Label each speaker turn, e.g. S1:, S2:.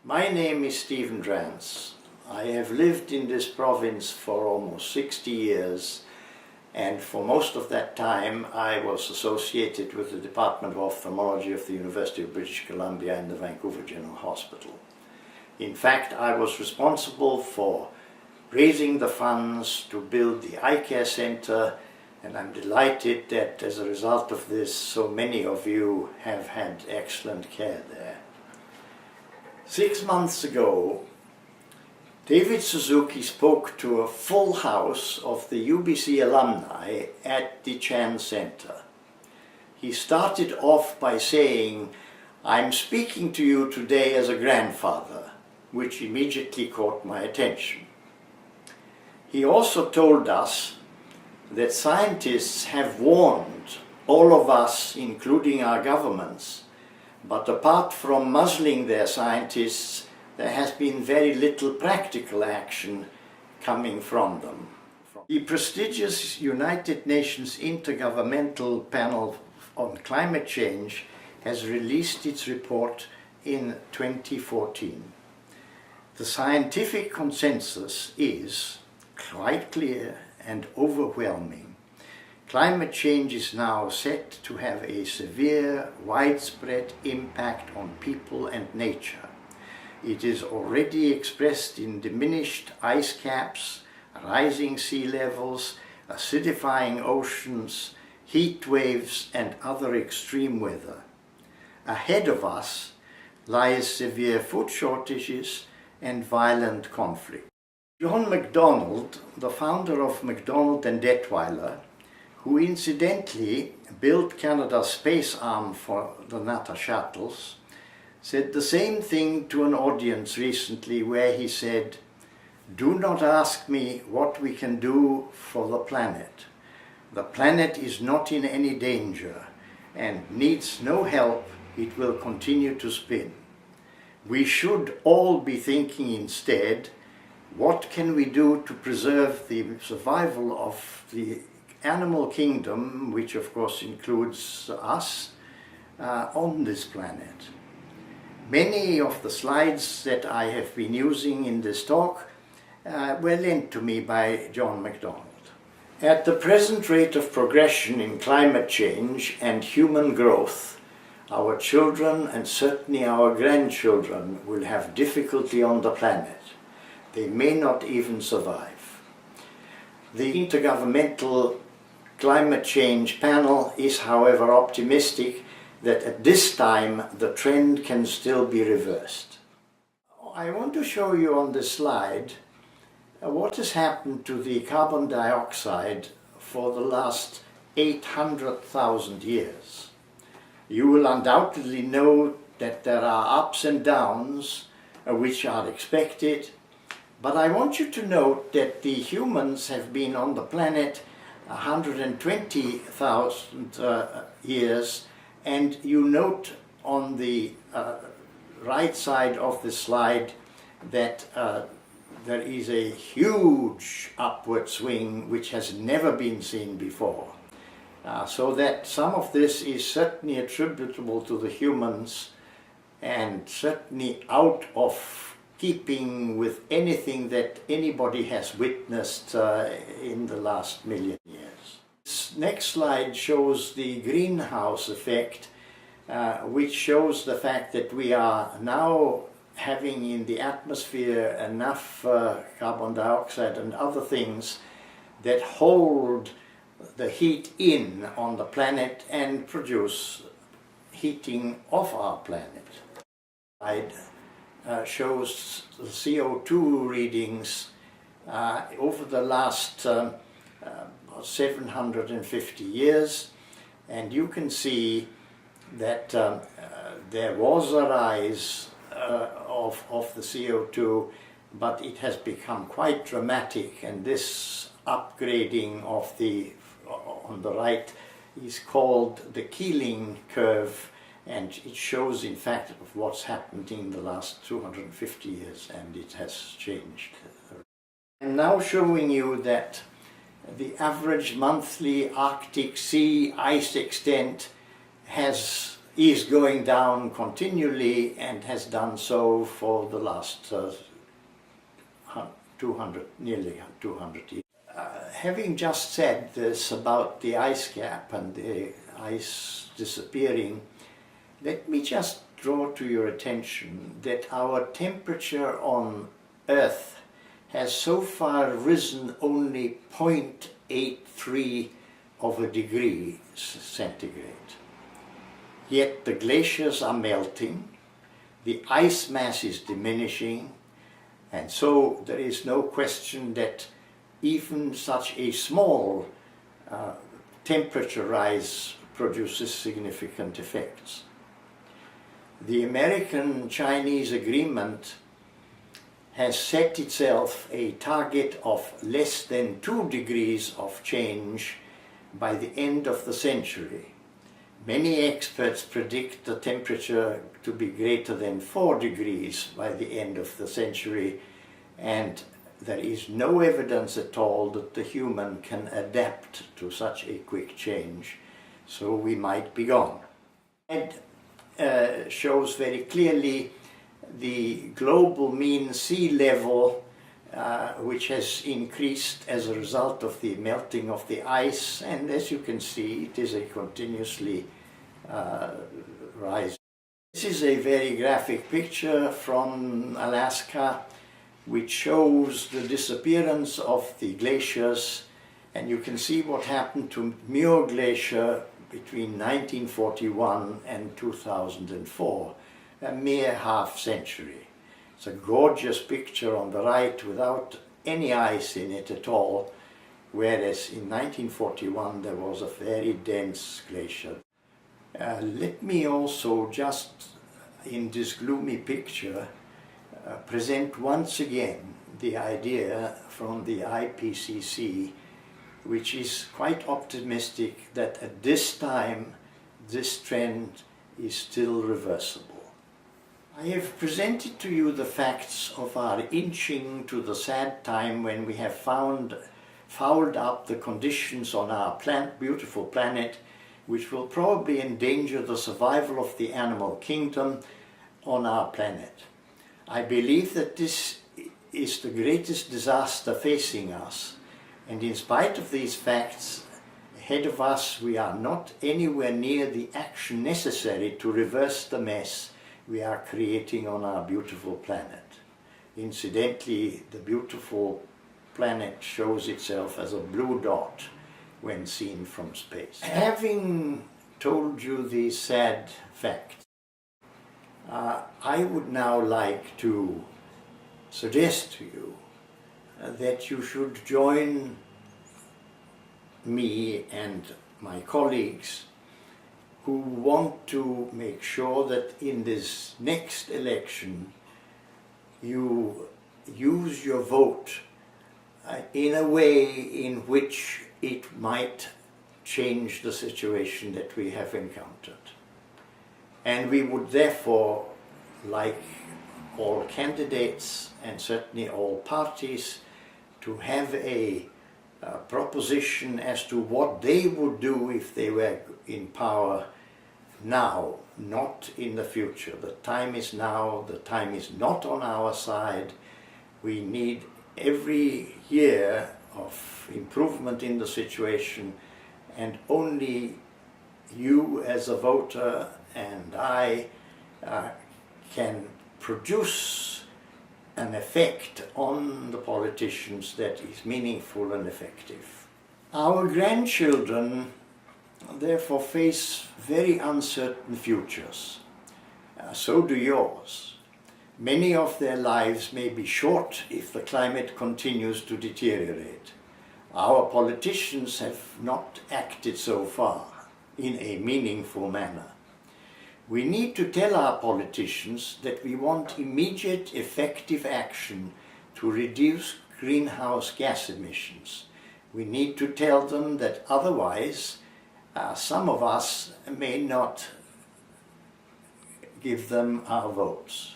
S1: My name is Drance. I have lived in this province for almost 60 years, and for most of that time I was associated with the Department of Ophthalmology of the University of British Columbia and the Vancouver General Hospital. In fact, I was responsible for raising the funds to build the eye care center, and I'm delighted that as a result of this so many of you have had excellent care there. 6 months ago, David Suzuki spoke to a full house of the UBC alumni at the Chan Center. He started off by saying, "I'm speaking to you today as a grandfather," which immediately caught my attention. He also told us that scientists have warned all of us, including our governments, but apart from muzzling their scientists, there has been very little practical action coming from them. The prestigious United Nations Intergovernmental Panel on Climate Change has released its report in 2014. The scientific consensus is quite clear and overwhelming. Climate change is now set to have a severe, widespread impact on people and nature. It is already expressed in diminished ice caps, rising sea levels, acidifying oceans, heat waves and other extreme weather. Ahead of us lies severe food shortages and violent conflict. John MacDonald, the founder of MacDonald and Detweiler, who incidentally built Canada's space arm for the NATO shuttles, said the same thing to an audience recently, where he said, "Do not ask me what we can do for the planet. The planet is not in any danger and needs no help. It will continue to spin. We should all be thinking instead, what can we do to preserve the survival of the animal kingdom, which of course includes us, on this planet." Many of the slides that I have been using in this talk were lent to me by John MacDonald. At the present rate of progression in climate change and human growth, our children and certainly our grandchildren will have difficulty on the planet. They may not even survive. The Intergovernmental Climate Change Panel is, however, optimistic that at this time the trend can still be reversed. I want to show you on this slide what has happened to the carbon dioxide for the last 800,000 years. You will undoubtedly know that there are ups and downs which are expected, but I want you to note that the humans have been on the planet 120,000 years, and you note on the right side of the slide that there is a huge upward swing which has never been seen before. So that some of this is certainly attributable to the humans and certainly out of keeping with anything that anybody has witnessed in the last million years. This next slide shows the greenhouse effect, which shows the fact that we are now having in the atmosphere enough carbon dioxide and other things that hold the heat in on the planet and produce heating of our planet. Slide shows the CO2 readings over the last 750 years, and you can see that there was a rise of the CO2, but it has become quite dramatic, and this upgrading of the on the right is called the Keeling curve, and it shows in fact of what's happened in the last 250 years, and it has changed. I'm now showing you that the average monthly Arctic sea ice extent has is going down continually and has done so for the last 200, nearly 200 years. Having just said this about the ice cap and the ice disappearing, let me just draw to your attention that our temperature on Earth has so far risen only 0.83 of a degree centigrade. Yet the glaciers are melting, the ice mass is diminishing, and so there is no question that even such a small temperature rise produces significant effects. The American-Chinese agreement has set itself a target of less than 2 degrees of change by the end of the century. Many experts predict the temperature to be greater than 4 degrees by the end of the century, and there is no evidence at all that the human can adapt to such a quick change, so we might be gone. It shows very clearly the global mean sea level which has increased as a result of the melting of the ice, and as you can see, it is a continuously rise. This is a very graphic picture from Alaska which shows the disappearance of the glaciers, and you can see what happened to Muir Glacier between 1941 and 2004, a mere half century. It's a gorgeous picture on the right without any ice in it at all, whereas in 1941 there was a very dense glacier. Let me also just, in this gloomy picture, present once again the idea from the IPCC, which is quite optimistic that at this time this trend is still reversible. I have presented to you the facts of our inching to the sad time when we have fouled up the conditions on our beautiful planet, which will probably endanger the survival of the animal kingdom on our planet. I believe that this is the greatest disaster facing us, and in spite of these facts, ahead of us we are not anywhere near the action necessary to reverse the mess we are creating on our beautiful planet. Incidentally, the beautiful planet shows itself as a blue dot when seen from space. Having told you these sad facts, I would now like to suggest to you that you should join me and my colleagues who want to make sure that in this next election you use your vote in a way in which it might change the situation that we have encountered. And we would therefore like all candidates and certainly all parties to have a proposition as to what they would do if they were in power now, not in the future. The time is now, the time is not on our side. We need every year of improvement in the situation, and only you as a voter and I can produce an effect on the politicians that is meaningful and effective. Our grandchildren therefore face very uncertain futures. So do yours. Many of their lives may be short if the climate continues to deteriorate. Our politicians have not acted so far in a meaningful manner. We need to tell our politicians that we want immediate, effective action to reduce greenhouse gas emissions. We need to tell them that otherwise some of us may not give them our votes.